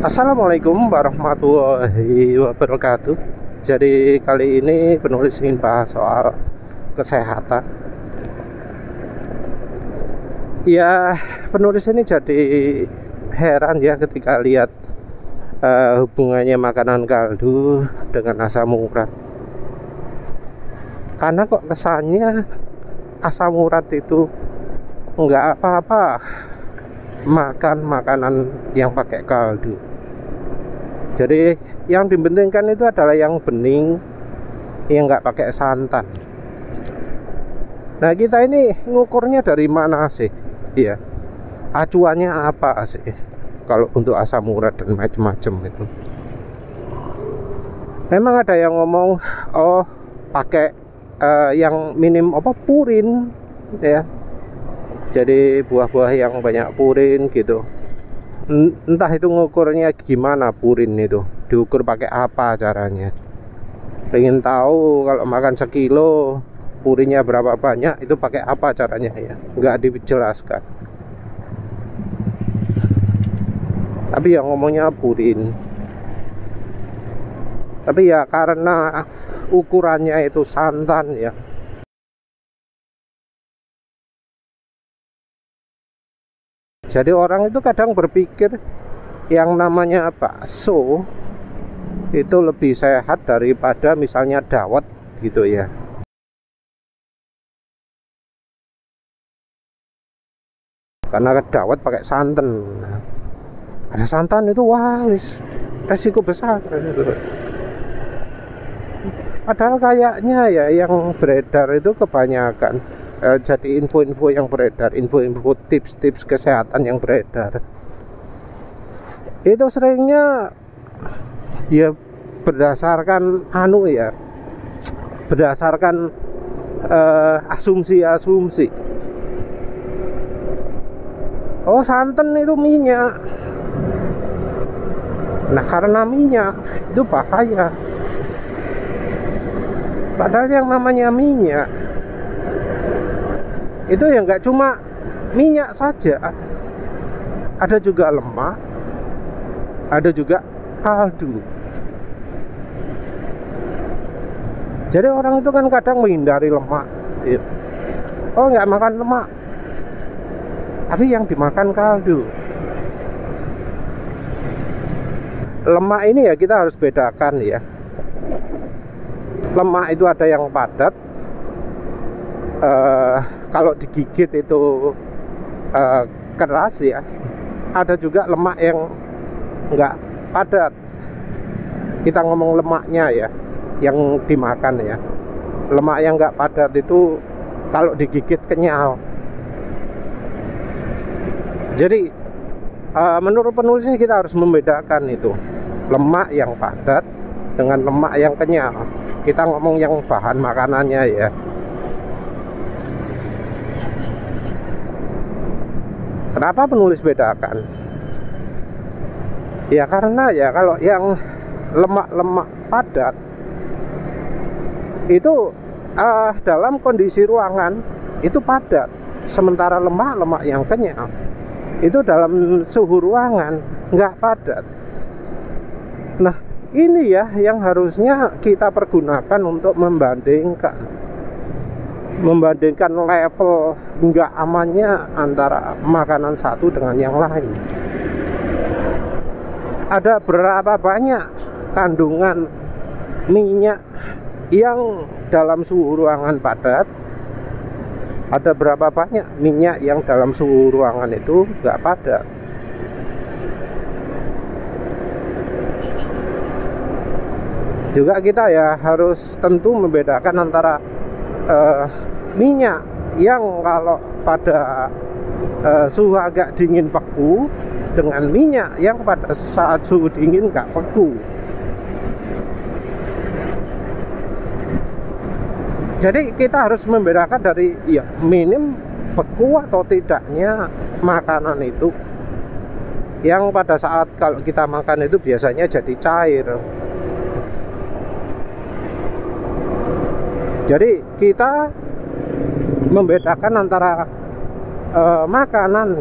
Assalamualaikum warahmatullahi wabarakatuh. Jadi kali ini penulis ingin bahas soal kesehatan. Ya, penulis ini jadi heran ya ketika lihat hubungannya makanan kaldu dengan asam urat. Karena kok kesannya asam urat itu nggak apa-apa makan makanan yang pakai kaldu. Jadi yang dipentingkan itu adalah yang bening, yang nggak pakai santan. Nah, kita ini ngukurnya dari mana sih? Iya, acuannya apa sih kalau untuk asam urat dan macam-macam itu? Memang ada yang ngomong, oh pakai yang minim purin, ya. Jadi buah-buah yang banyak purin gitu. Entah itu ngukurnya gimana purin itu, diukur pakai apa caranya. Pengen tahu kalau makan sekilo purinnya berapa banyak, itu pakai apa caranya ya, nggak dijelaskan. Tapi yang ngomongnya purin. Tapi ya karena ukurannya itu santan ya, jadi orang itu kadang berpikir yang namanya bakso itu lebih sehat daripada misalnya dawet gitu ya. Karena dawet pakai santan. Ada santan itu wah wis resiko besar gitu. Padahal kayaknya ya yang beredar itu kebanyakan jadi info-info yang beredar, info-info tips-tips kesehatan yang beredar itu seringnya ya berdasarkan berdasarkan asumsi-asumsi. Oh, santan itu minyak. Nah, karena minyak itu bahaya. Padahal yang namanya minyak itu ya nggak cuma minyak saja, ada juga lemak, ada juga kaldu. Jadi orang itu kan kadang menghindari lemak, oh nggak makan lemak, tapi yang dimakan kaldu. Lemak ini ya kita harus bedakan ya. Lemak itu ada yang padat, kalau digigit itu keras ya. Ada juga lemak yang enggak padat. Kita ngomong lemaknya ya, yang dimakan ya. Lemak yang enggak padat itu kalau digigit kenyal. Jadi menurut penulisnya kita harus membedakan itu lemak yang padat dengan lemak yang kenyal. Kita ngomong yang bahan makanannya ya. Kenapa penulis bedakan? Ya karena ya kalau yang lemak-lemak padat itu dalam kondisi ruangan itu padat, sementara lemak-lemak yang kenyal itu dalam suhu ruangan nggak padat. Nah, ini ya yang harusnya kita pergunakan untuk membandingkan level nggak amannya antara makanan satu dengan yang lain. Ada berapa banyak kandungan minyak yang dalam suhu ruangan padat, ada berapa banyak minyak yang dalam suhu ruangan itu nggak padat. Juga kita ya harus tentu membedakan antara minyak yang kalau pada suhu agak dingin beku dengan minyak yang pada saat suhu dingin nggak beku. Jadi kita harus membedakan dari ya minim beku atau tidaknya makanan itu, yang pada saat kalau kita makan itu biasanya jadi cair. Jadi kita membedakan antara makanan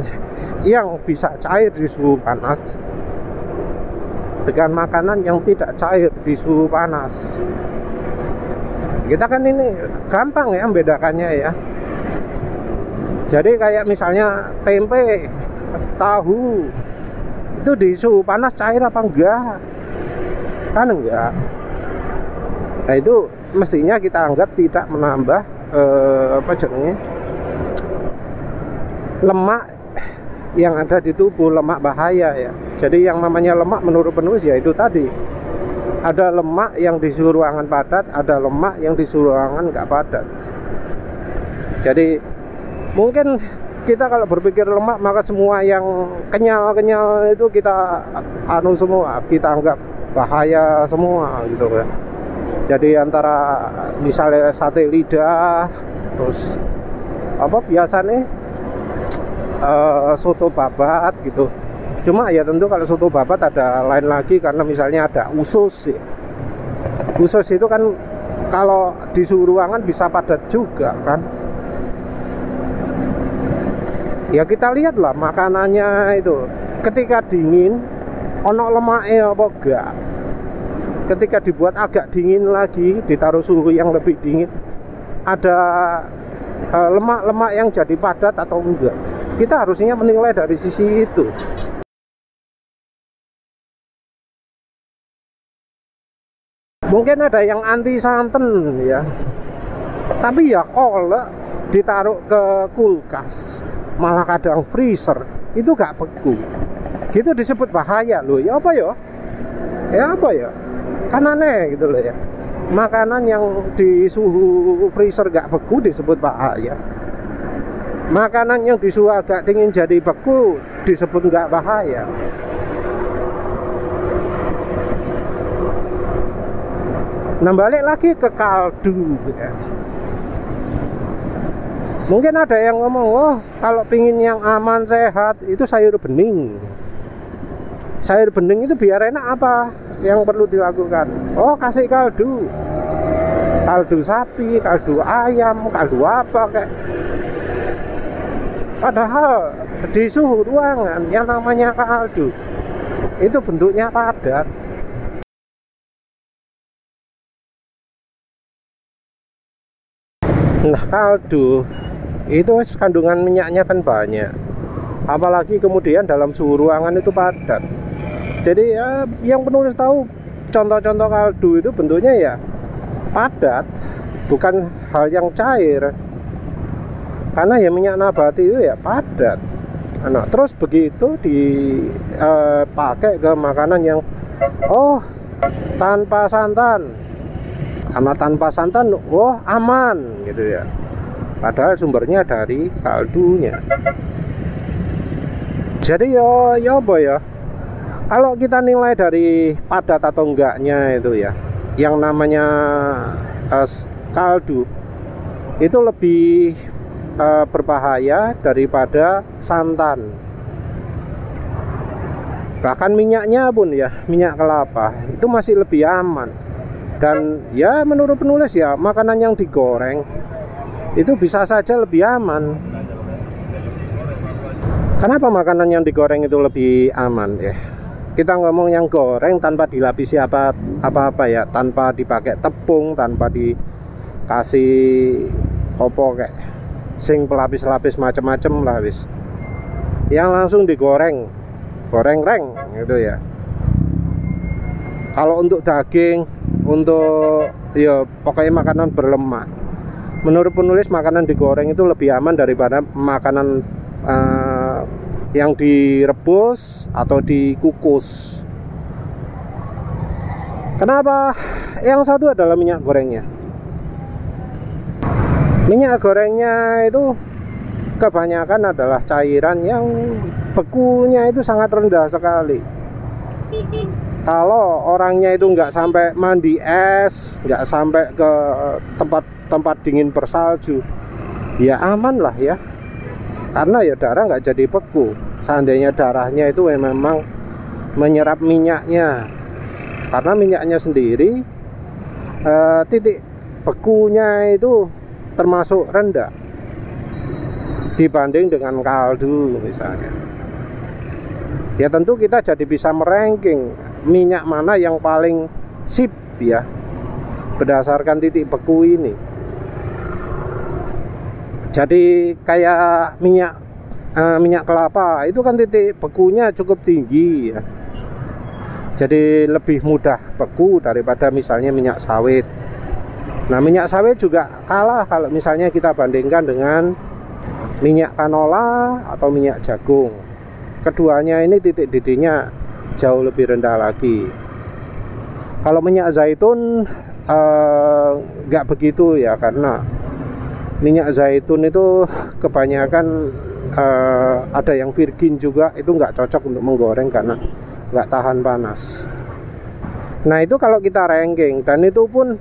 yang bisa cair di suhu panas dengan makanan yang tidak cair di suhu panas. Kita kan ini gampang ya membedakannya ya. Jadi kayak misalnya tempe, tahu, itu di suhu panas cair apa enggak? Kan enggak. Nah itu mestinya kita anggap tidak menambah lemak yang ada di tubuh, lemak bahaya ya. Jadi yang namanya lemak menurut penulis ya itu tadi, ada lemak yang di suhu ruangan padat, ada lemak yang di suhu ruangan nggak padat. Jadi mungkin kita kalau berpikir lemak, maka semua yang kenyal-kenyal itu kita semua, kita anggap bahaya semua gitu ya. Jadi antara misalnya sate lidah, terus apa biasanya soto babat gitu. Cuma ya tentu kalau soto babat ada lain lagi, karena misalnya ada usus ya. Usus itu kan kalau di suhu ruangan bisa padat juga kan. Ya kita lihatlah makanannya itu, ketika dingin ono lemaknya apa enggak. Ketika dibuat agak dingin lagi, ditaruh suhu yang lebih dingin, ada lemak-lemak yang jadi padat atau enggak. Kita harusnya menilai dari sisi itu. Mungkin ada yang anti santan ya, tapi ya kalau ditaruh ke kulkas, malah kadang freezer, itu gak beku, gitu disebut bahaya loh. Ya apa ya? Ya apa ya? Kan aneh gitu loh ya. Makanan yang di suhu freezer gak beku disebut bahaya. Makanan yang di suhu agak dingin jadi beku disebut gak bahaya. Nah balik lagi ke kaldu ya. Mungkin ada yang ngomong, oh kalau pingin yang aman sehat itu sayur bening. Sayur bening itu biar enak, apa yang perlu dilakukan? Oh kasih kaldu, kaldu sapi, kaldu ayam, kaldu apa kayak. Padahal di suhu ruangan yang namanya kaldu itu bentuknya padat. Nah kaldu itu kandungan minyaknya kan banyak, apalagi kemudian dalam suhu ruangan itu padat. Jadi ya yang penulis tahu contoh-contoh kaldu itu bentuknya ya padat, bukan hal yang cair. Karena ya minyak nabati itu ya padat. Nah terus begitu dipakai ke makanan yang tanpa santan. Karena tanpa santan, aman gitu ya. Padahal sumbernya dari kaldunya. Jadi ya apa ya? Kalau kita nilai dari padat atau enggaknya itu ya, yang namanya kaldu itu lebih berbahaya daripada santan. Bahkan minyaknya pun ya, minyak kelapa itu masih lebih aman. Dan ya menurut penulis ya, makanan yang digoreng itu bisa saja lebih aman. Kenapa makanan yang digoreng itu lebih aman ya? Kita ngomong yang goreng tanpa dilapisi apa-apa ya, tanpa dipakai tepung, tanpa dikasih kayak sing pelapis-lapis macam-macam lah wis. Yang langsung digoreng, goreng-reng gitu ya. Kalau untuk daging, untuk ya pokoknya makanan berlemak, menurut penulis makanan digoreng itu lebih aman daripada makanan yang direbus atau dikukus. Kenapa? Yang satu adalah minyak gorengnya. Minyak gorengnya itu kebanyakan adalah cairan yang bekunya itu sangat rendah sekali. Kalau orangnya itu nggak sampai mandi es, nggak sampai ke tempat dingin bersalju, ya aman lah ya. Karena ya darah nggak jadi beku. Seandainya darahnya itu memang menyerap minyaknya, karena minyaknya sendiri titik bekunya itu termasuk rendah dibanding dengan kaldu misalnya. Ya tentu kita jadi bisa meranking minyak mana yang paling sip ya, berdasarkan titik beku ini. Jadi kayak minyak kelapa itu kan titik bekunya cukup tinggi ya, jadi lebih mudah beku daripada misalnya minyak sawit. Nah, minyak sawit juga kalah kalau misalnya kita bandingkan dengan minyak canola atau minyak jagung. Keduanya ini titik didihnya jauh lebih rendah lagi. Kalau minyak zaitun nggak begitu ya, karena minyak zaitun itu kebanyakan ada yang virgin juga, itu nggak cocok untuk menggoreng karena nggak tahan panas. Nah, itu kalau kita ranking, dan itu pun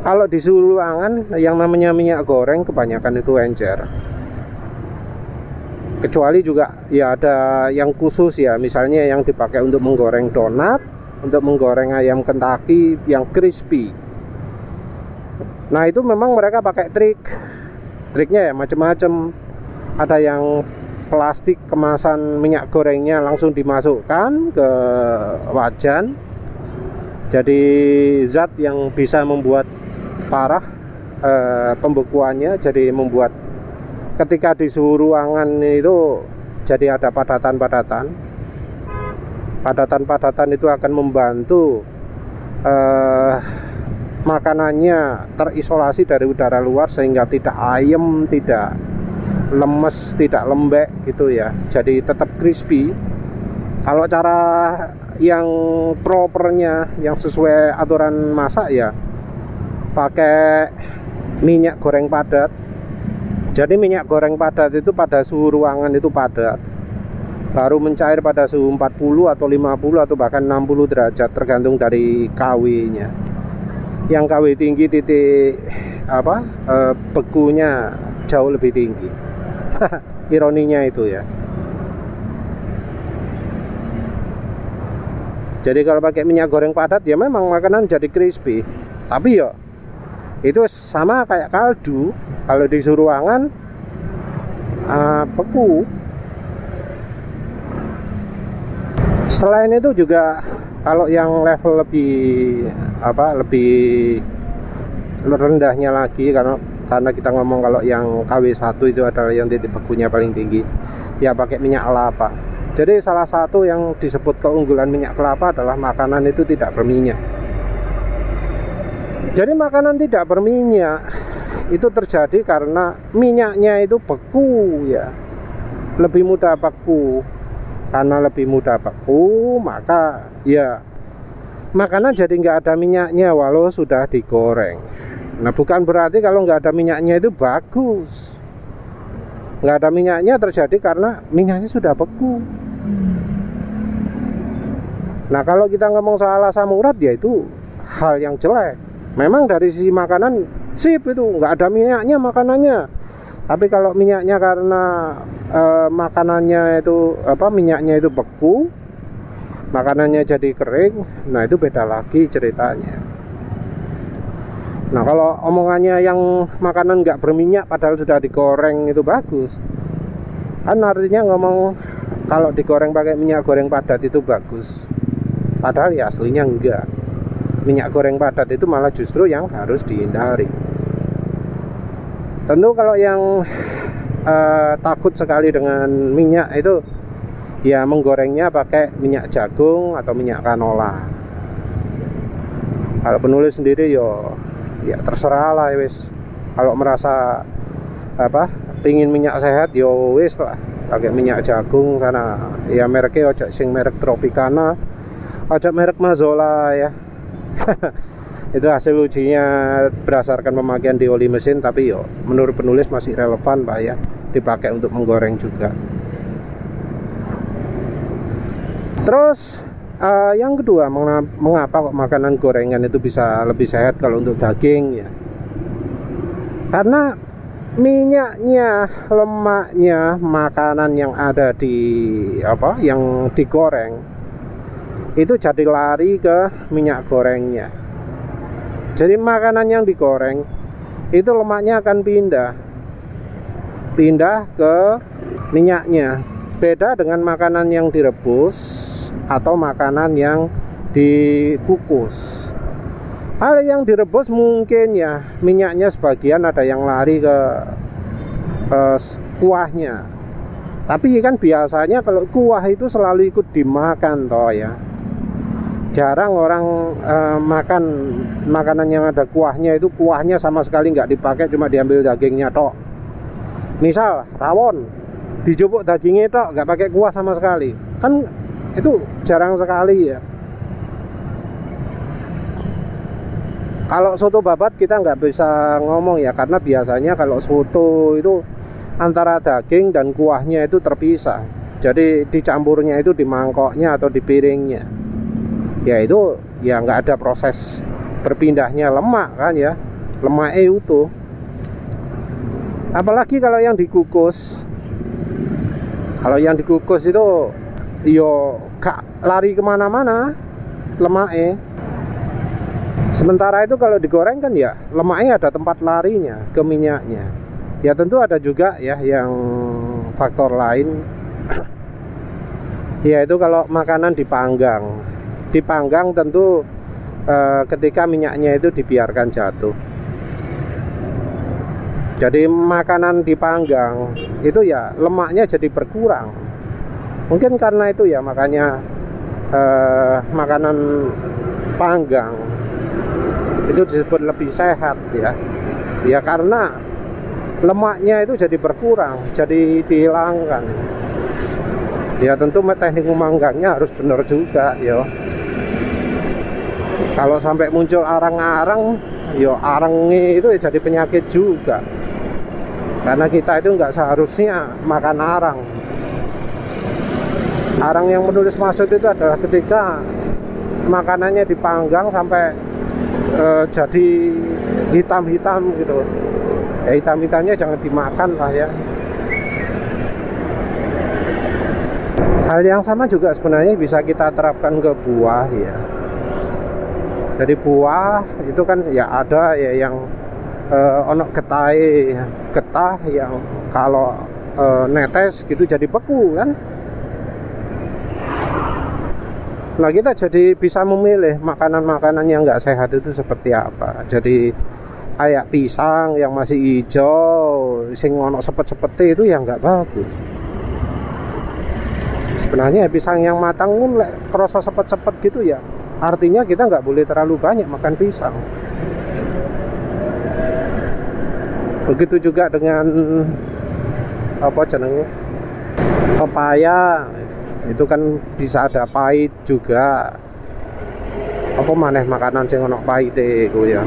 kalau di suhu ruangan yang namanya minyak goreng kebanyakan itu encer. Kecuali juga ya ada yang khusus ya, misalnya yang dipakai untuk menggoreng donat, untuk menggoreng ayam Kentucky yang crispy. Nah, itu memang mereka pakai triknya ya macam-macam. Ada yang plastik kemasan minyak gorengnya langsung dimasukkan ke wajan, jadi zat yang bisa membuat parah pembekuannya, jadi membuat ketika di suhu ruangan itu jadi ada padatan-padatan itu akan membantu makanannya terisolasi dari udara luar sehingga tidak ayem, tidak lemes, tidak lembek gitu ya, jadi tetap crispy. Kalau cara yang propernya, yang sesuai aturan masak ya pakai minyak goreng padat. Jadi minyak goreng padat itu pada suhu ruangan itu padat, baru mencair pada suhu 40 atau 50 atau bahkan 60 derajat tergantung dari KW-nya. Yang KW tinggi titik bekunya jauh lebih tinggi. Ironinya itu ya. Jadi kalau pakai minyak goreng padat ya memang makanan jadi crispy. Tapi ya itu sama kayak kaldu, kalau di suhu ruangan beku. Selain itu juga kalau yang level lebih rendahnya lagi, karena kita ngomong kalau yang KW1 itu adalah yang titik bekunya paling tinggi, ya pakai minyak kelapa. Jadi salah satu yang disebut keunggulan minyak kelapa adalah makanan itu tidak berminyak. Jadi makanan tidak berminyak itu terjadi karena minyaknya itu beku ya, lebih mudah beku. Karena lebih mudah beku, maka ya makanan jadi nggak ada minyaknya walau sudah digoreng. Nah, bukan berarti kalau nggak ada minyaknya itu bagus. Nggak ada minyaknya terjadi karena minyaknya sudah beku. Nah, kalau kita ngomong soal asam urat ya itu hal yang jelek. Memang dari sisi makanan sip, itu nggak ada minyaknya makanannya. Tapi kalau minyaknya karena makanannya itu minyaknya itu beku, makanannya jadi kering, nah itu beda lagi ceritanya. Nah, kalau omongannya yang makanan nggak berminyak padahal sudah digoreng itu bagus, kan artinya ngomong kalau digoreng pakai minyak goreng padat itu bagus, padahal ya aslinya enggak. Minyak goreng padat itu malah justru yang harus dihindari. Tentu kalau yang takut sekali dengan minyak itu ya menggorengnya pakai minyak jagung atau minyak canola. Kalau penulis sendiri ya terserah lah wis. Kalau merasa pingin minyak sehat wis lah pakai minyak jagung, karena ya mereknya ojo sing merek Tropicana, ojo merek Mazola ya. Itu hasil ujinya berdasarkan pemakaian di oli mesin, tapi menurut penulis masih relevan Pak ya, dipakai untuk menggoreng juga. Terus yang kedua, mengapa kok makanan gorengan itu bisa lebih sehat kalau untuk daging ya? Karena minyaknya, lemaknya, makanan yang ada di yang digoreng itu jadi lari ke minyak gorengnya. Jadi makanan yang digoreng itu lemaknya akan pindah ke minyaknya, Beda dengan makanan yang direbus atau makanan yang dikukus. Hal yang direbus mungkin ya minyaknya sebagian ada yang lari ke kuahnya. Tapi kan biasanya kalau kuah itu selalu ikut dimakan toh ya. Jarang orang makan makanan yang ada kuahnya, itu kuahnya sama sekali nggak dipakai, cuma diambil dagingnya toh. Misal rawon, dijupuk dagingnya toh, nggak pakai kuah sama sekali. Kan itu jarang sekali ya. Kalau soto babat kita nggak bisa ngomong ya, karena biasanya kalau soto itu antara daging dan kuahnya itu terpisah. Jadi dicampurnya itu di mangkoknya atau di piringnya. Ya itu ya nggak ada proses berpindahnya lemak kan ya, lemaknya utuh. Apalagi kalau yang dikukus. Kalau yang dikukus itu yo gak lari kemana-mana lemaknya. Sementara itu kalau digoreng kan ya lemaknya ada tempat larinya ke minyaknya. Ya tentu ada juga ya yang faktor lain. Yaitu kalau makanan dipanggang. Dipanggang tentu ketika minyaknya itu dibiarkan jatuh. Jadi makanan dipanggang itu ya lemaknya jadi berkurang. Mungkin karena itu ya makanya makanan panggang itu disebut lebih sehat ya. Ya karena lemaknya itu jadi berkurang, jadi dihilangkan. Ya tentu teknik memanggangnya harus benar juga ya. Kalau sampai muncul arang-arang, ya arangnya itu jadi penyakit juga. Karena kita itu nggak seharusnya makan arang. Arang yang penulis maksud itu adalah ketika makanannya dipanggang sampai jadi hitam-hitam gitu. Ya hitam-hitamnya jangan dimakan lah ya. Hal yang sama juga sebenarnya bisa kita terapkan ke buah ya. Jadi buah itu kan ya ada ya yang ono getah yang kalau netes gitu jadi beku kan. Nah kita jadi bisa memilih makanan-makanan yang nggak sehat itu seperti apa. Jadi kayak pisang yang masih hijau, sing ono sepet-sepete itu yang nggak bagus. Sebenarnya pisang yang matang pun kerasa sepet-sepet gitu ya. Artinya kita nggak boleh terlalu banyak makan pisang. Begitu juga dengan apa jenenge pepaya. Itu kan bisa ada pahit juga. Apa maneh makanan sing ono pahite iku ya.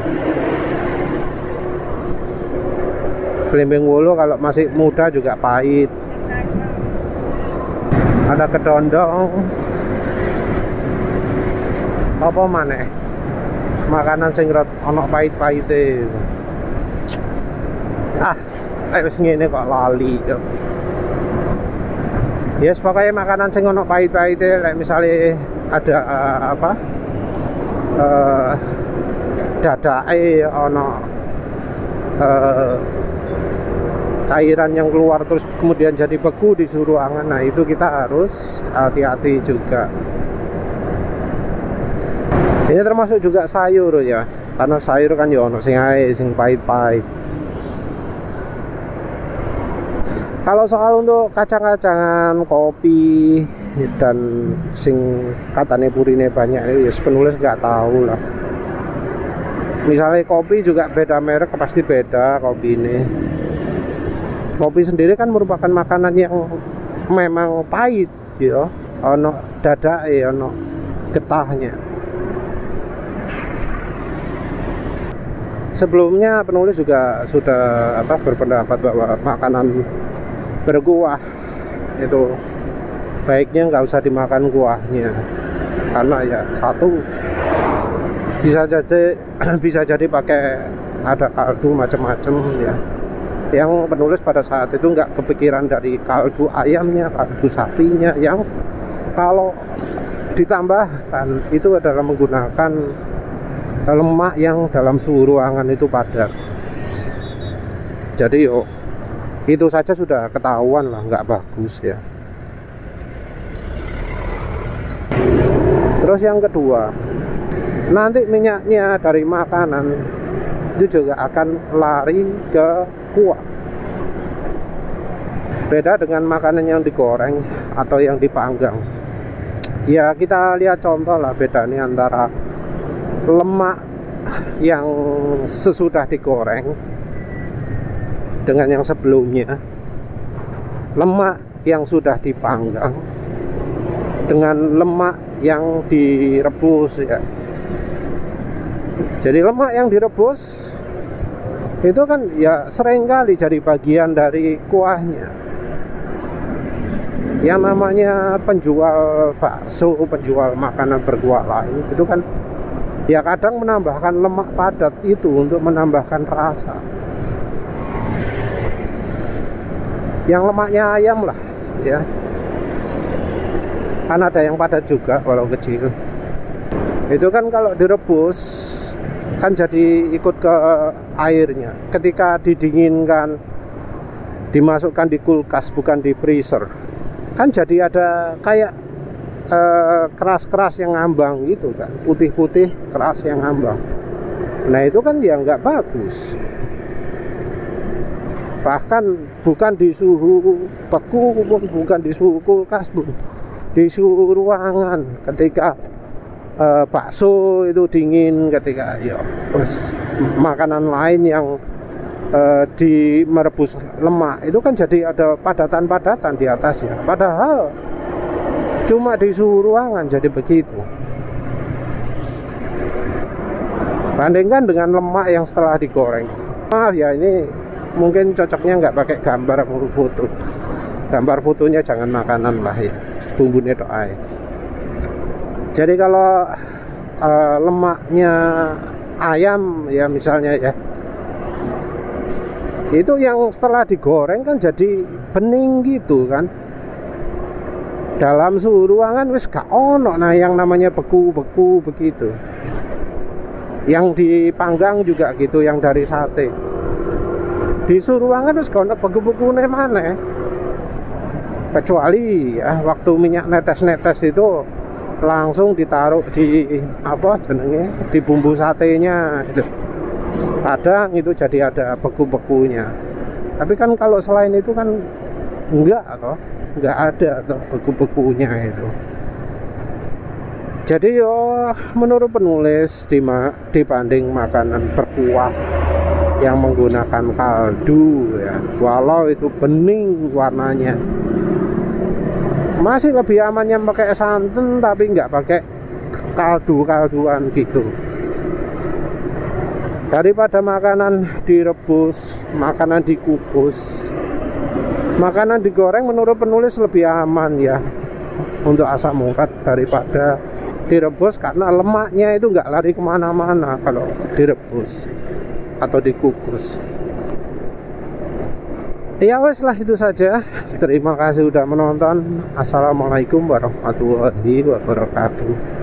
Belimbing wulu kalau masih muda juga pahit. Ada kedondong. Apa maneh makanan sing ono pahit-pahite. Wis ngene kok lali yo. Yes, pokoknya makanan sing ono pahit-pahite, kayak misalnya ada dadake ono cairan yang keluar terus kemudian jadi beku di ruangan. Nah, itu kita harus hati-hati juga. Ini termasuk juga sayur ya. Karena sayur kan ya ono sing ae sing pahit-pahit. Kalau soal untuk kacang-kacangan, kopi dan sing katanya purine banyak, ya penulis nggak tahu lah. Misalnya kopi juga beda merek, pasti beda kopi ini. Kopi sendiri kan merupakan makanan yang memang pahit, ya. Ono dadake, ono getahnya. Sebelumnya penulis juga sudah berpendapat bahwa makanan berkuah itu baiknya nggak usah dimakan kuahnya, karena ya satu bisa jadi pakai ada kaldu macam-macam ya. Yang penulis pada saat itu nggak kepikiran dari kaldu ayamnya, kaldu sapinya, yang kalau ditambahkan itu adalah menggunakan lemak yang dalam suhu ruangan itu padat. Jadi itu saja sudah ketahuan lah nggak bagus ya. Terus yang kedua, nanti minyaknya dari makanan itu juga akan lari ke kuah. Beda dengan makanan yang digoreng atau yang dipanggang. Ya kita lihat contoh lah bedanya antara lemak yang sesudah digoreng dengan yang sebelumnya, lemak yang sudah dipanggang dengan lemak yang direbus ya. Jadi lemak yang direbus itu kan ya seringkali jadi bagian dari kuahnya. Yang namanya penjual bakso, penjual makanan berkuah lain itu kan ya kadang menambahkan lemak padat itu untuk menambahkan rasa. Yang lemaknya ayam lah ya, kan ada yang padat juga walau kecil. Itu kan kalau direbus kan jadi ikut ke airnya. Ketika didinginkan, dimasukkan di kulkas bukan di freezer, kan jadi ada kayak keras-keras yang ngambang gitu kan, putih-putih keras yang ngambang. Nah itu kan ya nggak bagus. Bahkan bukan di suhu beku pun, bukan di suhu kulkas pun, di suhu ruangan. Ketika bakso itu dingin, ketika ya makanan lain yang merebus lemak itu kan jadi ada padatan-padatan di atasnya. Padahal cuma di suhu ruangan jadi begitu. Bandingkan dengan lemak yang setelah digoreng. Maaf ya, ini mungkin cocoknya nggak pakai gambar foto. Gambar fotonya jangan makanan lah ya, bumbunya doa. Jadi kalau lemaknya ayam ya misalnya ya, itu yang setelah digoreng kan jadi bening gitu kan. Dalam suhu ruangan wis gak ono nah yang namanya beku-beku begitu. Yang dipanggang juga gitu, yang dari sate. Di suhu ruangan wis gak ono beku-bekune mana. Kecuali ya waktu minyak netes-netes itu langsung ditaruh di apa jenenge, di bumbu satenya itu. Kadang itu jadi ada beku-bekunya. Tapi kan kalau selain itu kan enggak ada atau beku-bekunya itu. Jadi yo menurut penulis dibanding makanan berkuah yang menggunakan kaldu ya, walau itu bening warnanya, masih lebih amannya pakai santan tapi nggak pakai kaldu-kalduan gitu. Daripada makanan direbus, makanan dikukus, makanan digoreng menurut penulis lebih aman ya untuk asam urat daripada direbus, karena lemaknya itu nggak lari kemana-mana kalau direbus atau dikukus. Ya wes lah, itu saja. Terima kasih sudah menonton. Assalamualaikum warahmatullahi wabarakatuh.